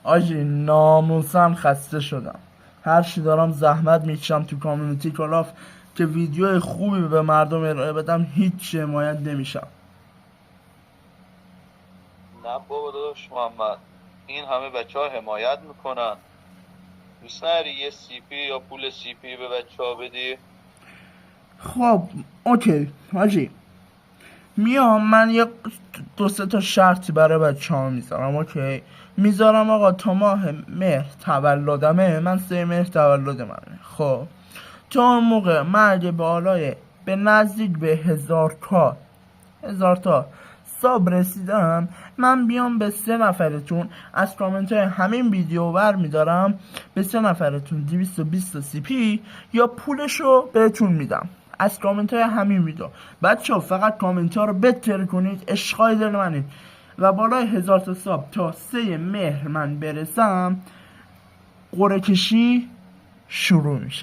آجی ناموسن خسته شدم. هر چی دارم زحمت میکشم تو کامیونیتی کالاف که ویدیو خوبی به مردم ارائه بدم، هیچ حمایت نمیشم. نه بابا داداش محمد، این همه بچه ها حمایت میکنن، دوست نداری یه سی پی یا پول سی پی به بچه ها بدی؟ خب اوکی حاجی، میام من یه دو سه تا شرطی برای بچه ها میذارم. اوکی میذارم آقا تا ماه مهر تولدمه، من 3 مهر تولد منه. خب تا اون موقع من اگه به نزدیک به 1000 تا ساب رسیدم، من بیام به 3 نفرتون از کامنت های همین ویدیو بر میدارم، به 3 نفرتون 220 سی پی یا پولشو بهتون میدم از کامنت های همین ویدیو. بچه ها فقط کامنت ها رو بتر کنید، عشقای دل منید و بالای 1000 تا ساب تا 3 مهر من برسم، قرعه کشی شروع میشه.